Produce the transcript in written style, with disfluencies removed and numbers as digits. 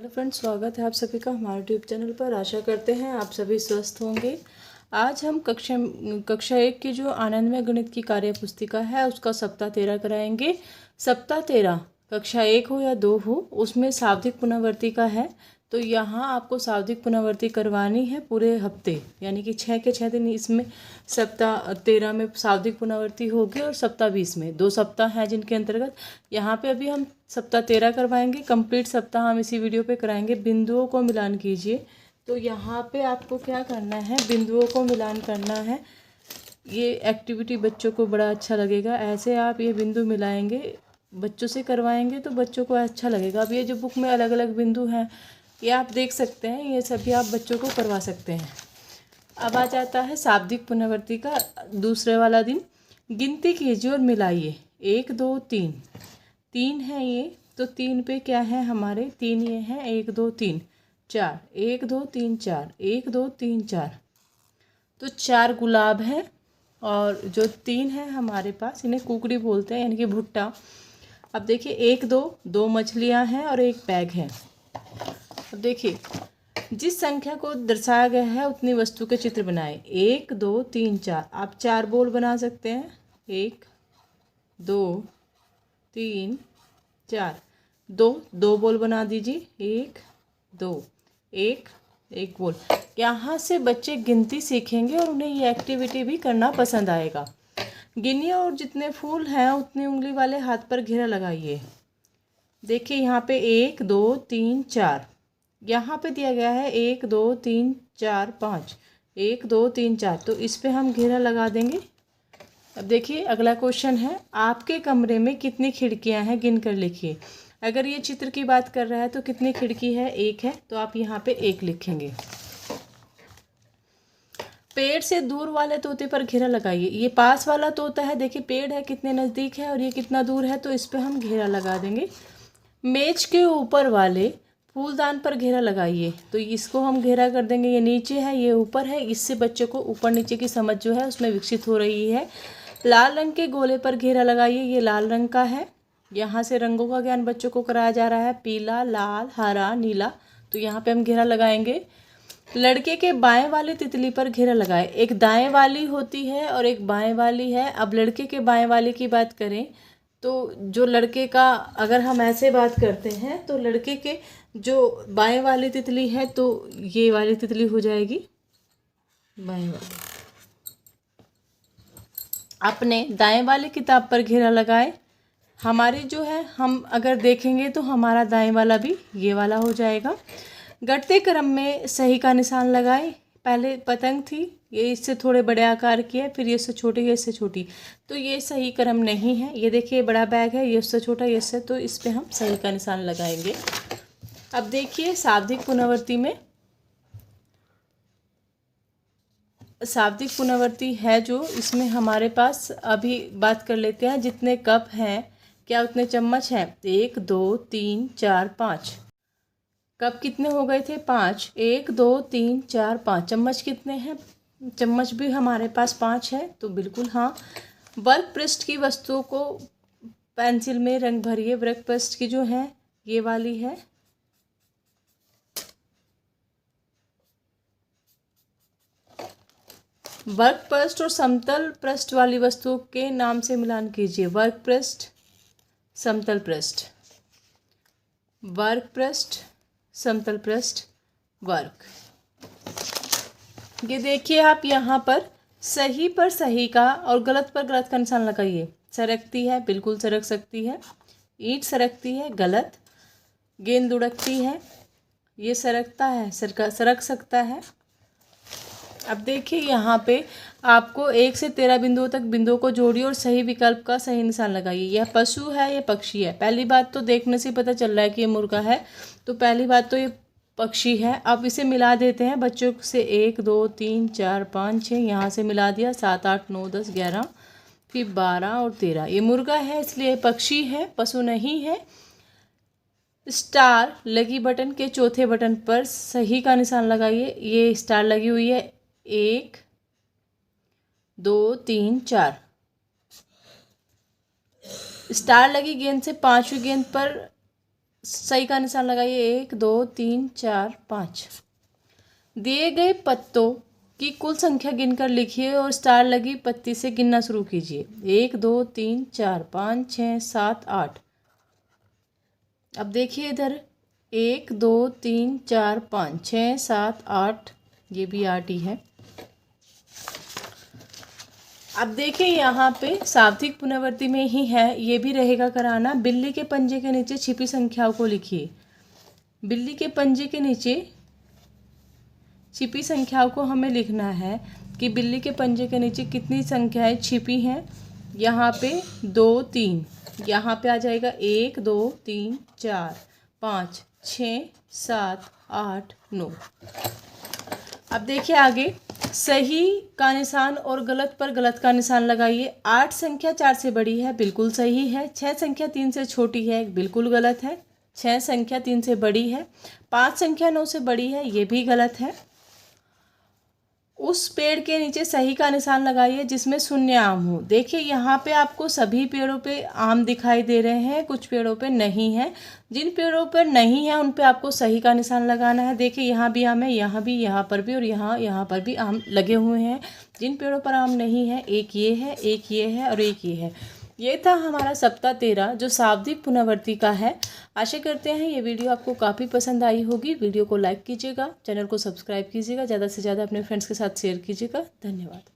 Hello friends, स्वागत है आप सभी का हमारे यूट्यूब चैनल पर। आशा करते हैं आप सभी स्वस्थ होंगे। आज हम कक्षा 1 की जो आनंदमय गणित की कार्य पुस्तिका है उसका सप्ताह 13 कराएंगे। सप्ताह 13 कक्षा 1 हो या 2 हो, उसमें शाब्दिक पुनरावृत्ति का है। तो यहाँ आपको शाब्दिक पुनरावृत्ति करवानी है पूरे हफ्ते, यानी कि 6 के 6 दिन इसमें सप्ताह 13 में शाब्दिक पुनरावृत्ति होगी और सप्ताह 20 में 2 सप्ताह हैं जिनके अंतर्गत यहाँ पे अभी हम सप्ताह 13 करवाएंगे। कंप्लीट सप्ताह हम इसी वीडियो पे कराएंगे। बिंदुओं को मिलान कीजिए। तो यहाँ पे आपको क्या करना है, बिंदुओं को मिलान करना है। ये एक्टिविटी बच्चों को बड़ा अच्छा लगेगा। ऐसे आप ये बिंदु मिलाएंगे, बच्चों से करवाएंगे तो बच्चों को अच्छा लगेगा। अब ये जो बुक में अलग अलग बिंदु हैं ये आप देख सकते हैं, ये सभी आप बच्चों को करवा सकते हैं। अब आ जाता है शाब्दिक पुनरावृत्ति का दूसरे वाला दिन। गिनती कीजिए और मिलाइए। 1 2 3 3 है ये, तो 3 पे क्या है हमारे 3 ये हैं। 1 2 3 4 1 2 3 4 1 2 3 4, तो 4 गुलाब है। और जो 3 है हमारे पास, इन्हें कुकड़ी बोलते हैं, यानी कि भुट्टा। अब देखिए 1 2 2 मछलियां हैं और एक बैग है। अब देखिए जिस संख्या को दर्शाया गया है उतनी वस्तु के चित्र बनाएं। 1 2 3 4, आप 4 बोल बना सकते हैं। 1 2 3 4, 2 बोल बना दीजिए। 1 2 1 1 बोल। यहाँ से बच्चे गिनती सीखेंगे और उन्हें ये एक्टिविटी भी करना पसंद आएगा। गिनिए और जितने फूल हैं उतनी उंगली वाले हाथ पर घेरा लगाइए। देखिए यहाँ पे 1 2 3 4, यहाँ पे दिया गया है 1 2 3 4 5, 1 2 3 4, तो इस पे हम घेरा लगा देंगे। अब देखिए अगला क्वेश्चन है, आपके कमरे में कितनी खिड़कियां हैं गिन कर लिखिए। अगर ये चित्र की बात कर रहा है तो कितनी खिड़की है, 1 है, तो आप यहाँ पे 1 लिखेंगे। पेड़ से दूर वाले तोते पर घेरा लगाइए। ये पास वाला तोता है, देखिए पेड़ है कितने नज़दीक है और ये कितना दूर है, तो इस पर हम घेरा लगा देंगे। मेज के ऊपर वाले फूलदान पर घेरा लगाइए, तो इसको हम घेरा कर देंगे। ये नीचे है ये ऊपर है, इससे बच्चों को ऊपर नीचे की समझ जो है उसमें विकसित हो रही है। लाल रंग के गोले पर घेरा लगाइए, ये लाल रंग का है। यहाँ से रंगों का ज्ञान बच्चों को कराया जा रहा है, पीला लाल हरा नीला, तो यहाँ पे हम घेरा लगाएंगे। लड़के के बाएं वाली तितली पर घेरा लगाए। एक दाएं वाली होती है और एक बाएं वाली है। अब लड़के के बाएं वाली की बात करें तो जो लड़के का, अगर हम ऐसे बात करते हैं तो लड़के के जो बाएं वाली तितली है तो ये वाली तितली हो जाएगी बाएं वाली। अपने दाएं वाली किताब पर घेरा लगाए। हमारी जो है, हम अगर देखेंगे तो हमारा दाएं वाला भी ये वाला हो जाएगा। घटते क्रम में सही का निशान लगाए। पहले पतंग थी, ये इससे थोड़े बड़े आकार की है, फिर ये इससे छोटी, ये इससे छोटी, तो ये सही क्रम नहीं है। ये देखिए बड़ा बैग है, ये उससे छोटा, ये इससे, तो इस पे हम सही का निशान लगाएंगे। अब देखिए शाब्दिक पुनरावृत्ति में, शाब्दिक पुनरावृत्ति है जो, इसमें हमारे पास अभी बात कर लेते हैं जितने कप हैं क्या उतने चम्मच हैं। 1 2 3 4 5, कप कितने हो गए थे, 5। 1 2 3 4 5, चम्मच कितने हैं, चम्मच भी हमारे पास 5 है, तो बिल्कुल हाँ। वर्ग पृष्ठ की वस्तुओं को पेंसिल में रंग भरिए। वर्ग पृष्ठ की जो है ये वाली है, वर्ग पृष्ठ और समतल पृष्ठ वाली वस्तुओं के नाम से मिलान कीजिए। वर्ग पृष्ठ, समतल पृष्ठ, वर्ग पृष्ठ, समतल पृष्ठ, वर्ग। ये देखिए आप यहाँ पर सही पर सही का और गलत पर गलत का निशान लगाइए। सरकती है, बिल्कुल सरक सकती है। ईंट सरकती है, गलत। गेंद उड़कती है, ये सरकता है, सरक सकता है। अब देखिए यहाँ पे आपको 1 से 13 बिंदुओं तक बिंदुओं को जोड़िए और सही विकल्प का सही निशान लगाइए। यह पशु है, यह पक्षी है। पहली बात तो देखने से पता चल रहा है कि ये मुर्गा है, तो पहली बात तो ये पक्षी है। अब इसे मिला देते हैं बच्चों से। 1 2 3 4 5 6, यहाँ से मिला दिया। 7 8 9 10 11, फिर 12 और 13। ये मुर्गा है इसलिए पक्षी है, पशु नहीं है। स्टार लगी बटन के चौथे बटन पर सही का निशान लगाइए। ये स्टार लगी हुई है, 1 2 3 4। स्टार लगी गेंद से 5वीं गेंद पर सही का निशान लगाइए। 1 2 3 4 5। दिए गए पत्तों की कुल संख्या गिनकर लिखिए और स्टार लगी पत्ती से गिनना शुरू कीजिए। 1 2 3 4 5 6 7 8। अब देखिए इधर 1 2 3 4 5 6 7 8, ये भी 8 ही है। अब देखिए यहाँ पे सावधिक पुनरावृत्ति में ही है, ये भी रहेगा कराना। बिल्ली के पंजे के नीचे छिपी संख्याओं को लिखिए। बिल्ली के पंजे के नीचे छिपी संख्याओं को हमें लिखना है कि बिल्ली के पंजे के नीचे कितनी संख्याएं छिपी हैं। यहाँ पे 2 3, यहाँ पे आ जाएगा 1 2 3 4 5 6 7 8 9। अब देखिए आगे, सही का निशान और गलत पर गलत का निशान लगाइए। 8 संख्या 4 से बड़ी है, बिल्कुल सही है। 6 संख्या 3 से छोटी है, बिल्कुल गलत है। 6 संख्या 3 से बड़ी है। 5 संख्या 9 से बड़ी है, ये भी गलत है। उस पेड़ के नीचे सही का निशान लगाइए जिसमें शून्य आम हो। देखिए यहाँ पे आपको सभी पेड़ों पे आम दिखाई दे रहे हैं, कुछ पेड़ों पे नहीं है। जिन पेड़ों पर नहीं है उन पे आपको सही का निशान लगाना है। देखिए यहाँ भी आम है, यहाँ भी, यहाँ पर भी और यहाँ पर भी आम लगे हुए हैं। जिन पेड़ों पर आम नहीं है, एक ये है, एक ये है और एक ये है। ये था हमारा सप्ताह 13 जो शाब्दिक पुनरावृत्ति का है। आशा करते हैं ये वीडियो आपको काफ़ी पसंद आई होगी। वीडियो को लाइक कीजिएगा, चैनल को सब्सक्राइब कीजिएगा, ज़्यादा से ज़्यादा अपने फ्रेंड्स के साथ शेयर कीजिएगा। धन्यवाद।